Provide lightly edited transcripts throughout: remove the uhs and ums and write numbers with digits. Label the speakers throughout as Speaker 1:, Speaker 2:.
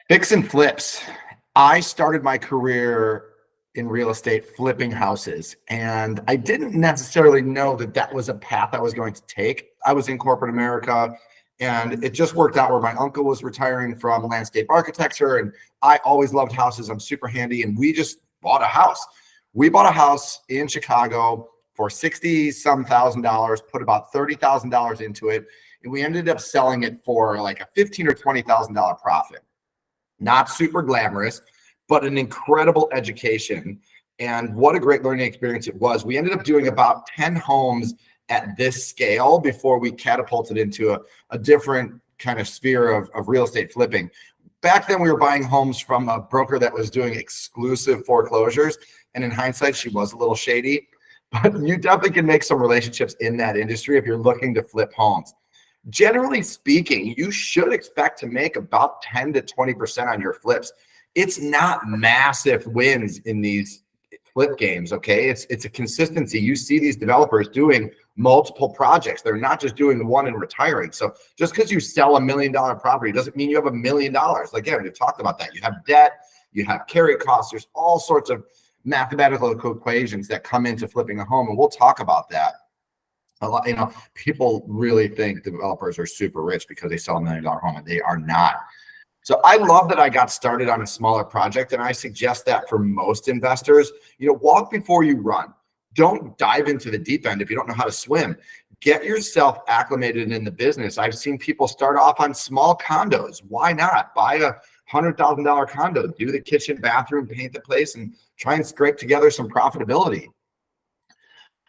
Speaker 1: Fix and flips. I started my career in real estate flipping houses, and I didn't necessarily know that that was a path I was going to take. I was in corporate America, and it just worked out where my uncle was retiring from landscape architecture, and I always loved houses. I'm super handy, and we just bought a house. We bought a house in Chicago for 60 some thousand dollars, put about $30,000 into it, and we ended up selling it for like a $15,000 or $20,000 profit. Not super glamorous, but an incredible education. And what a great learning experience it was. We ended up doing about 10 homes at this scale before we catapulted into a different kind of sphere of real estate flipping. Back then, we were buying homes from a broker that was doing exclusive foreclosures. And in hindsight, she was a little shady, but you definitely can make some relationships in that industry if you're looking to flip homes. Generally speaking, you should expect to make about 10 to 20% on your flips. It's not massive wins in these flip games, okay? It's a consistency. You see these developers doing multiple projects. They're not just doing one and retiring. So just because you sell $1 million property doesn't mean you have $1 million. Again, we've talked about that. You have debt, you have carry costs. There's all sorts of mathematical equations that come into flipping a home, and we'll talk about that. A lot, people really think developers are super rich because they sell $1 million home, and they are not. So I love that I got started on a smaller project, and I suggest that for most investors. Walk before you run. Don't dive into the deep end if you don't know how to swim. Get yourself acclimated in the business. I've seen people start off on small condos. Why not? Buy a $100,000 condo, do the kitchen, bathroom, paint the place, and try and scrape together some profitability.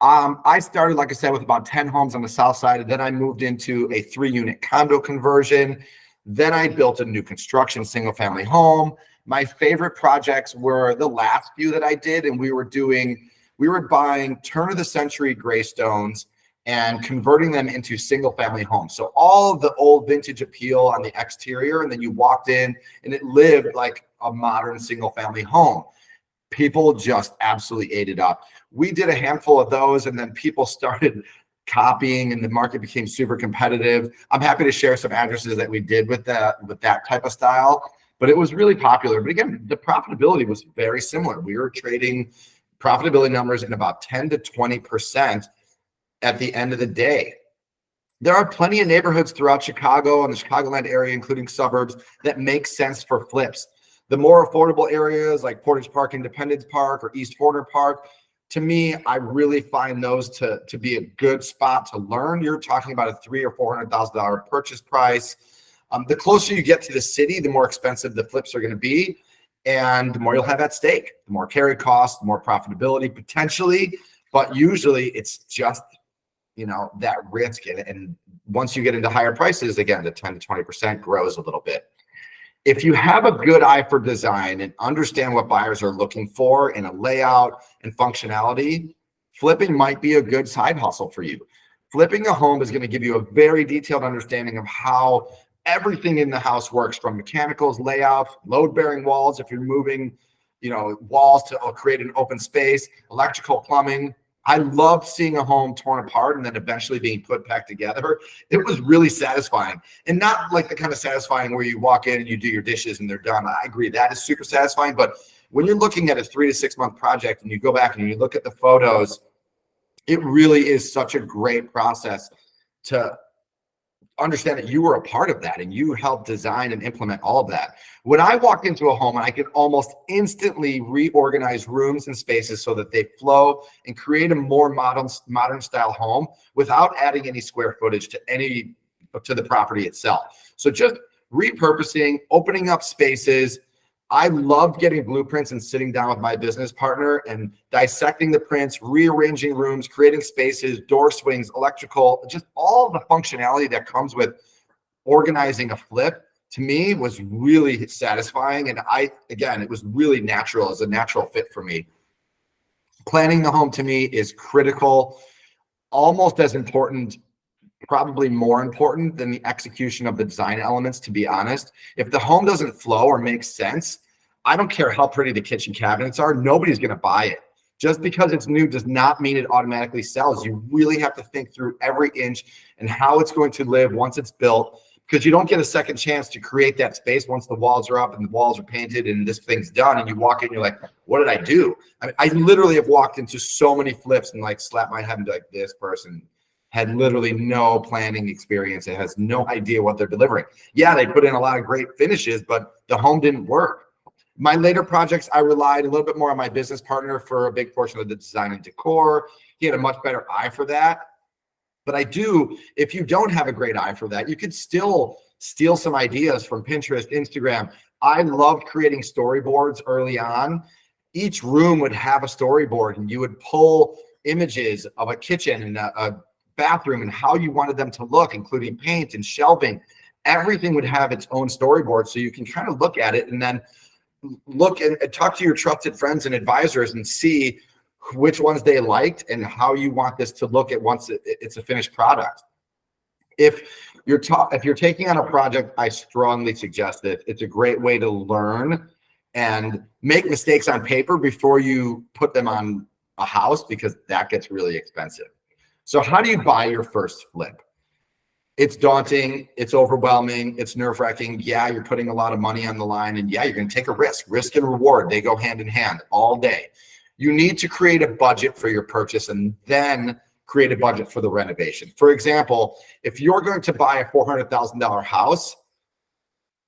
Speaker 1: I started, like I said, with about 10 homes on the south side, and then I moved into a 3-unit condo conversion. Then I built a new construction single-family home. My favorite projects were the last few that I did, and we were buying turn-of-the-century gray stones and converting them into single-family homes. So all of the old vintage appeal on the exterior, and then you walked in, and it lived like a modern single-family home. People just absolutely ate it up. We did a handful of those, and then people started copying, and the market became super competitive. I'm happy to share some addresses that we did with that type of style, but it was really popular. But again, the profitability was very similar. We were trading profitability numbers in about 10 to 20% at the end of the day. There are plenty of neighborhoods throughout Chicago and the Chicagoland area, including suburbs, that make sense for flips. The more affordable areas like Portage Park, Independence Park, or East Horner Park, to me, I really find those to be a good spot to learn. You're talking about a $300,000 or $400,000 purchase price. The closer you get to the city, the more expensive the flips are going to be, and the more you'll have at stake. The more carry costs, the more profitability potentially, but usually it's just that risk. And once you get into higher prices, again, the 10 to 20% grows a little bit. If you have a good eye for design and understand what buyers are looking for in a layout and functionality, flipping might be a good side hustle for you. Flipping a home is going to give you a very detailed understanding of how everything in the house works, from mechanicals, layout, load-bearing walls, if you're moving, walls to create an open space, electrical, plumbing. I loved seeing a home torn apart and then eventually being put back together. It was really satisfying, and not like the kind of satisfying where you walk in and you do your dishes and they're done. I agree, that is super satisfying. But when you're looking at a 3 to 6 month project and you go back and you look at the photos, it really is such a great process to understand that you were a part of that and you helped design and implement all of that. When I walked into a home, I could almost instantly reorganize rooms and spaces so that they flow and create a more modern style home without adding any square footage to the property itself. So just repurposing, opening up spaces. I loved getting blueprints and sitting down with my business partner and dissecting the prints, rearranging rooms, creating spaces, door swings, electrical, just all the functionality that comes with organizing a flip, to me, was really satisfying. And it was really natural, as a natural fit for me. Planning the home to me is critical, almost as important, probably more important than the execution of the design elements, to be honest. If the home doesn't flow or make sense, I don't care how pretty the kitchen cabinets are, nobody's going to buy it. Just because it's new does not mean it automatically sells. You really have to think through every inch and how it's going to live once it's built because you don't get a second chance to create that space once the walls are up and the walls are painted and this thing's done. And you walk in, you're like, what did I do? I mean, I literally have walked into so many flips and like slapped my head and be like, this person had literally no planning experience. It has no idea what they're delivering. Yeah, they put in a lot of great finishes, but the home didn't work. My later projects, I relied a little bit more on my business partner for a big portion of the design and decor. He had a much better eye for that. But if you don't have a great eye for that, you could still steal some ideas from Pinterest, Instagram. I loved creating storyboards early on. Each room would have a storyboard and you would pull images of a kitchen and a bathroom and how you wanted them to look, including paint and shelving. Everything would have its own storyboard. So you can kind of look at it and then look and talk to your trusted friends and advisors and see which ones they liked and how you want this to look at once it's a finished product. If you're taking on a project, I strongly suggest that it's a great way to learn and make mistakes on paper before you put them on a house, because that gets really expensive. So how do you buy your first flip? It's daunting, it's overwhelming, it's nerve-wracking. Yeah, you're putting a lot of money on the line, and yeah, you're going to take a risk. Risk and reward, they go hand in hand all day. You need to create a budget for your purchase and then create a budget for the renovation. For example, if you're going to buy a $400,000 house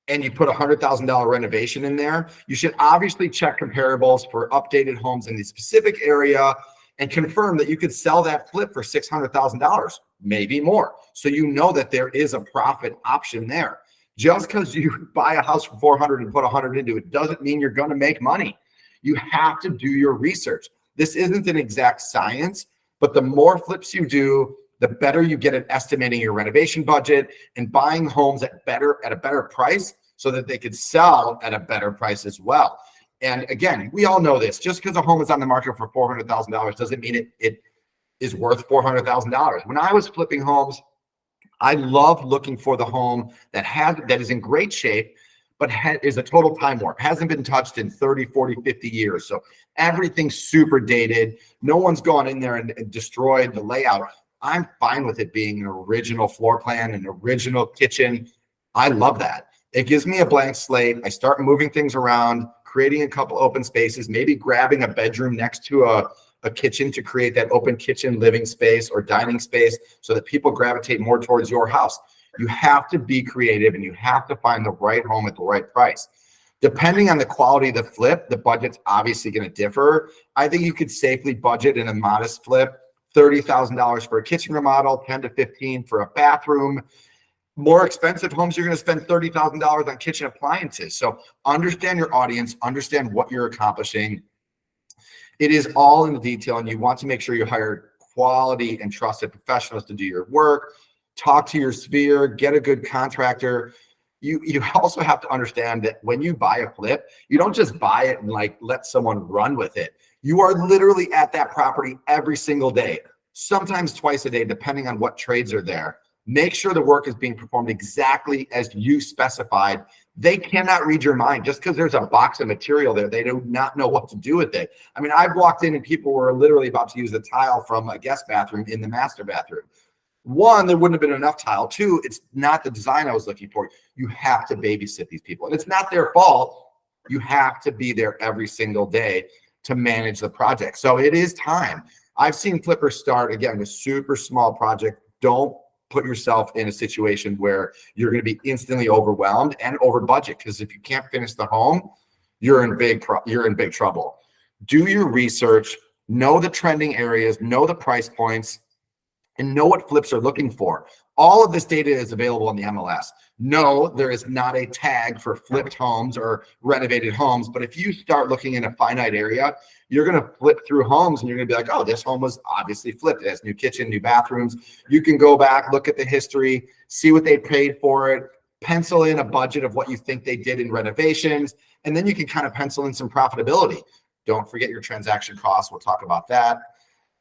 Speaker 1: and you put a $100,000 renovation in there, you should obviously check comparables for updated homes in the specific area and confirm that you could sell that flip for $600,000, maybe more. So you know that there is a profit option there. Just because you buy a house for 400 and put 100 into it doesn't mean you're going to make money. You have to do your research. This isn't an exact science, but the more flips you do, the better you get at estimating your renovation budget and buying homes at a better price so that they could sell at a better price as well. And again, we all know this. Just because a home is on the market for $400,000 doesn't mean it is worth $400,000. When I was flipping homes, I love looking for the home that is in great shape, but is a total time warp, hasn't been touched in 30, 40, 50 years. So everything's super dated. No one's gone in there and destroyed the layout. I'm fine with it being an original floor plan, an original kitchen. I love that. It gives me a blank slate. I start moving things around, creating a couple open spaces, maybe grabbing a bedroom next to a kitchen to create that open kitchen living space or dining space so that people gravitate more towards your house. You have to be creative and you have to find the right home at the right price. Depending on the quality of the flip, the budget's obviously going to differ. I think you could safely budget in a modest flip, $30,000 for a kitchen remodel, 10 to 15 for a bathroom. More expensive homes, you're going to spend $30,000 on kitchen appliances. So understand your audience, understand what you're accomplishing. It is all in the detail, and you want to make sure you hire quality and trusted professionals to do your work. Talk to your sphere, get a good contractor. You also have to understand that when you buy a flip, you don't just buy it and like let someone run with it. You are literally at that property every single day, sometimes twice a day, depending on what trades are there. Make sure the work is being performed exactly as you specified. They cannot read your mind just because there's a box of material there. They do not know what to do with it. I mean, I've walked in and people were literally about to use the tile from a guest bathroom in the master bathroom. One, there wouldn't have been enough tile. Two, it's not the design I was looking for. You have to babysit these people. And it's not their fault. You have to be there every single day to manage the project. So it is time. I've seen flippers start, again, with super small project. Don't put yourself in a situation where you're going to be instantly overwhelmed and over budget, because if you can't finish the home, you're in big trouble. Do your research, know the trending areas, know the price points, and know what flips are looking for. All of this data is available on the MLS. No, there is not a tag for flipped homes or renovated homes, but if you start looking in a finite area, you're going to flip through homes and you're going to be like, oh, this home was obviously flipped. It has new kitchen, new bathrooms. You can go back, look at the history, see what they paid for it, pencil in a budget of what you think they did in renovations, and then you can kind of pencil in some profitability. Don't forget your transaction costs. We'll talk about that.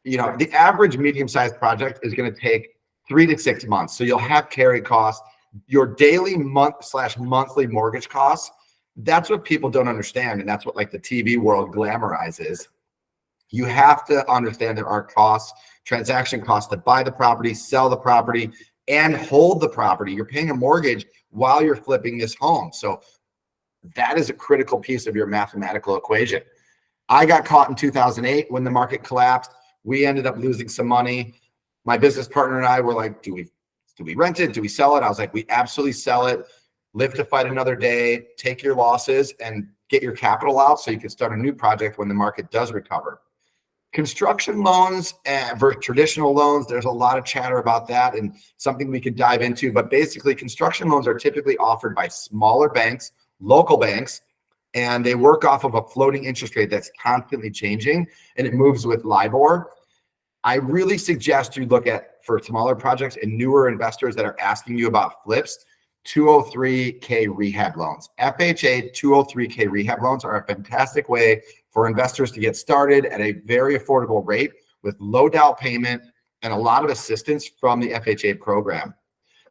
Speaker 1: You know, the average medium-sized project is going to take 3 to 6 months. So you'll have carry costs, your daily monthly mortgage costs. That's what people don't understand. And that's what like the TV world glamorizes. You have to understand there are costs, transaction costs to buy the property, sell the property, and hold the property. You're paying a mortgage while you're flipping this home. So that is a critical piece of your mathematical equation. I got caught in 2008 when the market collapsed. We ended up losing some money. My business partner and I were like, do we rent it? Do we sell it? I was like, we absolutely sell it. Live to fight another day. Take your losses and get your capital out so you can start a new project when the market does recover. Construction loans versus traditional loans, there's a lot of chatter about that and something we could dive into. But basically, construction loans are typically offered by smaller banks, local banks, and they work off of a floating interest rate that's constantly changing, and it moves with LIBOR. I really suggest you look at, for smaller projects and newer investors that are asking you about flips, 203K rehab loans. FHA 203K rehab loans are a fantastic way for investors to get started at a very affordable rate with low down payment and a lot of assistance from the FHA program.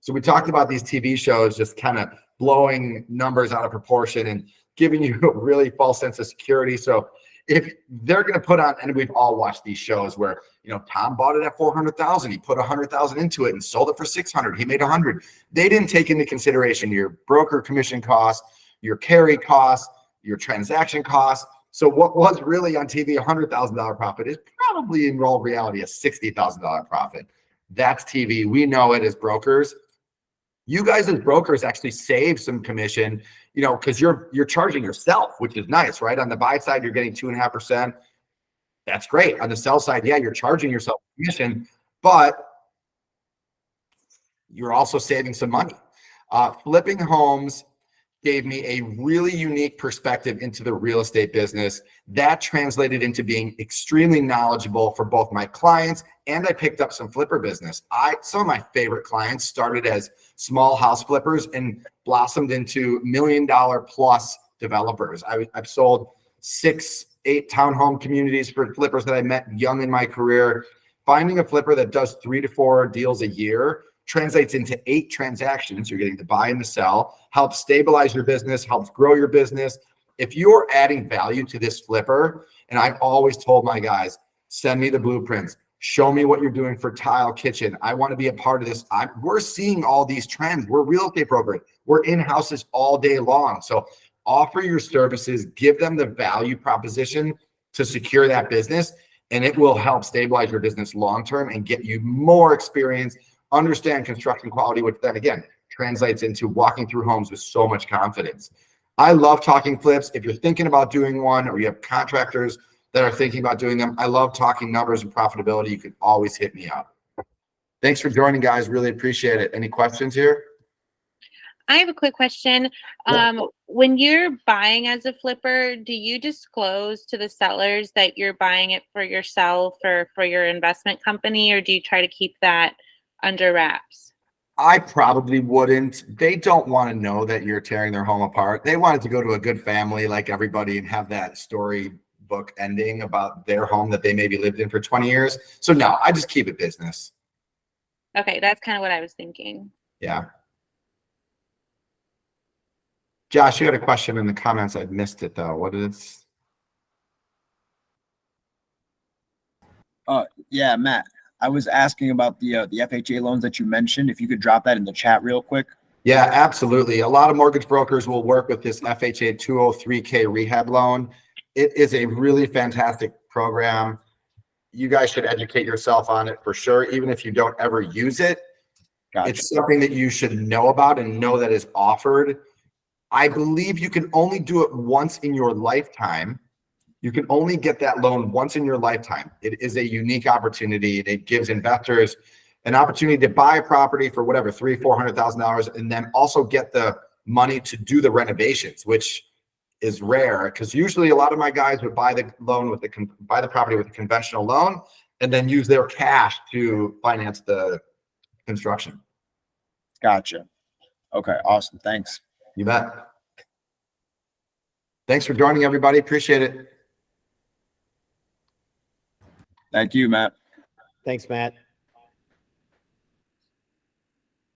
Speaker 1: So we talked about these TV shows just kind of blowing numbers out of proportion and giving you a really false sense of security. So if they're going to put on, and we've all watched these shows where, Tom bought it at 400,000, he put 100,000 into it and sold it for 600, he made 100. They didn't take into consideration your broker commission costs, your carry costs, your transaction costs. So what was really on TV a $100,000 profit is probably in real reality a $60,000 profit. That's TV. We know it as brokers. You guys as brokers actually save some commission, because you're charging yourself, which is nice, right? On the buy side, you're getting 2.5%. That's great. On the sell side, yeah, you're charging yourself commission, but you're also saving some money. Flipping homes gave me a really unique perspective into the real estate business. That translated into being extremely knowledgeable for both my clients, and I picked up some flipper business. Some of my favorite clients started as small house flippers and blossomed into $1 million plus developers. I've sold 6-8 townhome communities for flippers that I met young in my career. Finding a flipper that does 3 to 4 deals a year translates into 8 transactions. You're getting the buy and the sell, helps stabilize your business, helps grow your business. If you're adding value to this flipper, and I've always told my guys, send me the blueprints, show me what you're doing for tile kitchen. I want to be a part of this. We're seeing all these trends. We're real estate brokers. We're in houses all day long. So offer your services, give them the value proposition to secure that business, and it will help stabilize your business long-term and get you more experience, understand construction quality, which then again translates into walking through homes with so much confidence. I love talking flips. If you're thinking about doing one, or you have contractors that are thinking about doing them, I love talking numbers and profitability. You can always hit me up. Thanks for joining, guys. Really appreciate it. Any questions here?
Speaker 2: I have a quick question. When you're buying as a flipper, do you disclose to the sellers that you're buying it for yourself or for your investment company, or do you try to keep that under wraps?
Speaker 1: I probably wouldn't. They don't want to know that you're tearing their home apart. They want it to go to a good family like everybody and have that storybook ending about their home that they maybe lived in for 20 years. So no, I just keep it business.
Speaker 2: Okay, that's kind of what I was thinking.
Speaker 1: Yeah. Josh, you had a question in the comments. I missed it though. What is?
Speaker 3: Yeah, Matt. I was asking about the FHA loans that you mentioned. If you could drop that in the chat real quick.
Speaker 1: Yeah, absolutely. A lot of mortgage brokers will work with this FHA 203K rehab loan. It is a really fantastic program. You guys should educate yourself on it for sure, even if you don't ever use it. Gotcha. It's something that you should know about and know that is offered. I believe you can only do it once in your lifetime. You can only get that loan once in your lifetime. It is a unique opportunity. It gives investors an opportunity to buy a property for whatever, $300,000-$400,000, and then also get the money to do the renovations, which is rare because usually a lot of my guys would buy the loan with buy the property with a conventional loan and then use their cash to finance the construction.
Speaker 3: Gotcha. Okay, awesome. Thanks.
Speaker 1: You bet. Thanks for joining, everybody. Appreciate it.
Speaker 3: Thank you, Matt.
Speaker 4: Thanks, Matt.